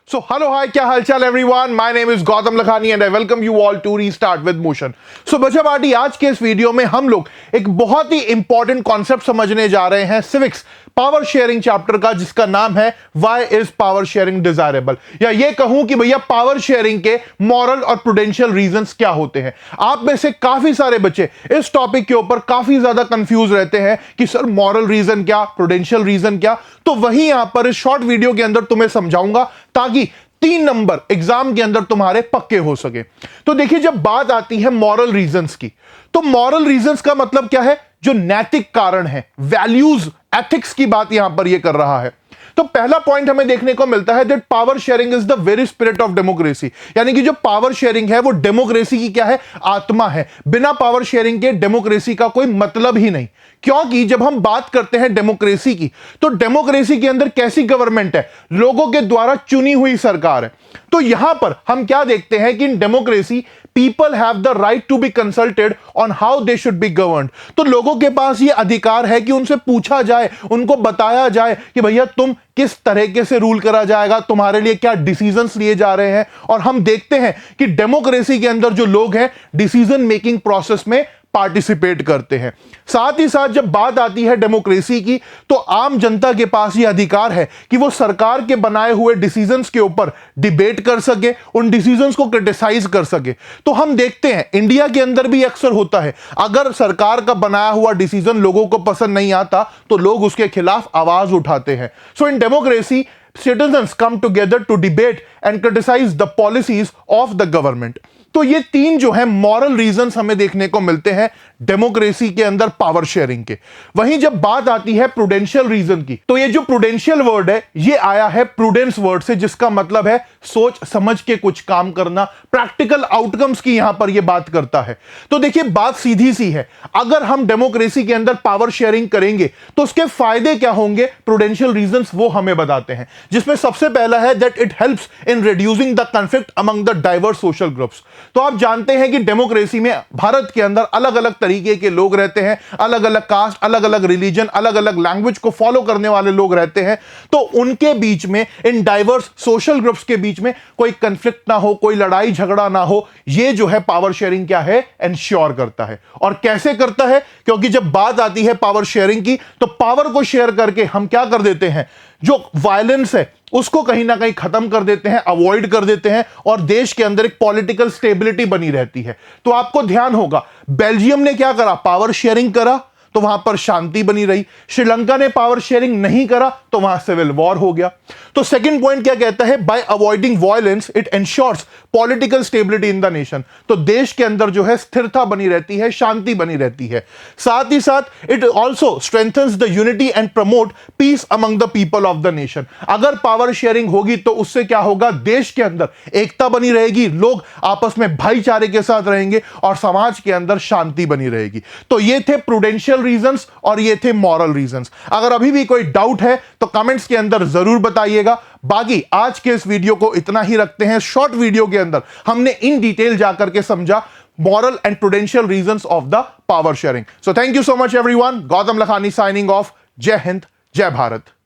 So hello, hi, क्या हालचाल everyone? My name is Gautam Lakhani and I welcome you all to Restart with Motion. So बच्चा party, आज के इस वीडियो में हम लोग एक बहुत ही इंपॉर्टेंट कॉन्सेप्ट समझने जा रहे हैं सिविक्स पावर शेयरिंग चैप्टर का, जिसका नाम है why is power sharing desirable, या ये कहूं कि भैया पावर शेयरिंग के मॉरल और प्रूडेंशियल रीजंस क्या होते हैं। आप में से काफी सारे बच्चे इस टॉपिक के ऊपर काफी ज्यादा कंफ्यूज रहते हैं कि सर मॉरल रीजन क्या, प्रूडेंशियल रीजन क्या। तो वही यहां पर इस शॉर्ट वीडियो के अंदर तुम्हें समझाऊंगा ताकि 3 नंबर एग्जाम के अंदर तुम्हारे पक्के हो सके। तो देखिए, जब बात आती है मॉरल रीजंस की, तो मॉरल रीजंस का मतलब क्या है? जो नैतिक कारण है, वैल्यूज, एथिक्स की बात यहां पर यह कर रहा है। तो पहला पॉइंट हमें देखने को मिलता है that power sharing is the very spirit of democracy, यानी कि जो पावर शेयरिंग है वो डेमोक्रेसी की क्या है? आत्मा है। बिना पावर शेयरिंग के डेमोक्रेसी का कोई मतलब ही नहीं। क्योंकि जब हम बात करते हैं डेमोक्रेसी की, तो डेमोक्रेसी के अंदर कैसी गवर्नमेंट है? लोगों के द्वारा चुनी हुई सरकार है। तो यहां पर हम क्या देखते हैं कि in democracy people have the right to be consulted on how they should be governed. तो लोगों के पास यह अधिकार है कि उनसे पूछा जाए, उनको बताया जाए कि भैया तुम किस तरीके से रूल करा जाएगा, तुम्हारे लिए क्या डिसीजंस लिए जा रहे हैं। और हम देखते हैं कि डेमोक्रेसी के अंदर जो लोग हैं डिसीजन मेकिंग प्रोसेस में पार्टिसिपेट करते हैं। साथ ही साथ जब बात आती है डेमोक्रेसी की, तो आम जनता के पास यह अधिकार है कि वो सरकार के बनाए हुए डिसीजंस के ऊपर डिबेट कर सके, उन डिसीजंस को क्रिटिसाइज कर सके। तो हम देखते हैं इंडिया के अंदर भी अक्सर होता है, अगर सरकार का बनाया हुआ डिसीजन लोगों को पसंद नहीं आता तो लोग उसके खिलाफ आवाज उठाते हैं। So in democracy citizens come together to debate and criticize the policies of the government. तो ये 3 जो है मॉरल रीजंस हमें देखने को मिलते हैं डेमोक्रेसी के अंदर पावर शेयरिंग के। वहीं जब बात आती है प्रूडेंशियल रीजन की, तो ये जो प्रूडेंशियल वर्ड है ये आया है प्रूडेंस वर्ड से, जिसका मतलब है सोच समझ के कुछ काम करना, प्रैक्टिकल आउटकम्स की यहां पर ये बात करता है। तो देखिए, बात सीधी सी है, अगर हम डेमोक्रेसी के अंदर पावर शेयरिंग करेंगे तो उसके फायदे क्या होंगे? प्रूडेंशियल रीजंस वो हमें बताते हैं, जिसमें सबसे पहला है that it helps in reducing the conflict among the diverse social groups. तो आप जानते हैं कि डेमोक्रेसी में भारत के अंदर अलग अलग तरीके के लोग रहते हैं, अलग अलग कास्ट, अलग अलग रिलीजन, अलग अलग लैंग्वेज को फॉलो करने वाले लोग रहते हैं। तो उनके बीच में, इन डाइवर्स सोशल ग्रुप्स के बीच में कोई कंफ्लिक्ट ना हो, कोई लड़ाई झगड़ा ना हो, ये जो है पावर शेयरिंग क्या है? एंश्योर करता है। और कैसे करता है? क्योंकि जब बात आती है पावर शेयरिंग की, तो पावर को शेयर करके हम क्या कर देते हैं? जो वायलेंस है उसको कहीं ना कहीं खत्म कर देते हैं, अवॉइड कर देते हैं, और देश के अंदर एक पॉलिटिकल स्टेबिलिटी बनी रहती है। तो आपको ध्यान होगा, बेल्जियम ने क्या करा? पावर शेयरिंग करा तो वहां पर शांति बनी रही। श्रीलंका ने पावर शेयरिंग नहीं करा तो वहां सिविल वॉर हो गया। तो सेकंड पॉइंट क्या कहता है? Bye avoiding violence it ensures political stability in the nation. तो देश के अंदर जो है स्थिरता बनी रहती है, शांति बनी रहती है। साथ ही साथ it also strengthens the unity and promote peace among the people of the nation. अगर पावर शेयरिंग होगी तो उससे क्या होगा? देश के अंदर एकता बनी रहेगी, लोग आपस में भाईचारे के साथ रहेंगे और समाज के अंदर शांति बनी रहेगी। तो ये थे प्रूडेंशियल रीजंस और ये थे मॉरल रीजंस। अगर अभी भी कोई डाउट है तो कमेंट्स के अंदर जरूर बताइएगा। बाकी आज के इस वीडियो को इतना ही रखते हैं। शॉर्ट वीडियो के अंदर हमने इन डिटेल जाकर के समझा moral and prudential reasons of the power sharing. So thank you so much everyone. Gautam Lakhani signing off. जय हिंद, जय भारत।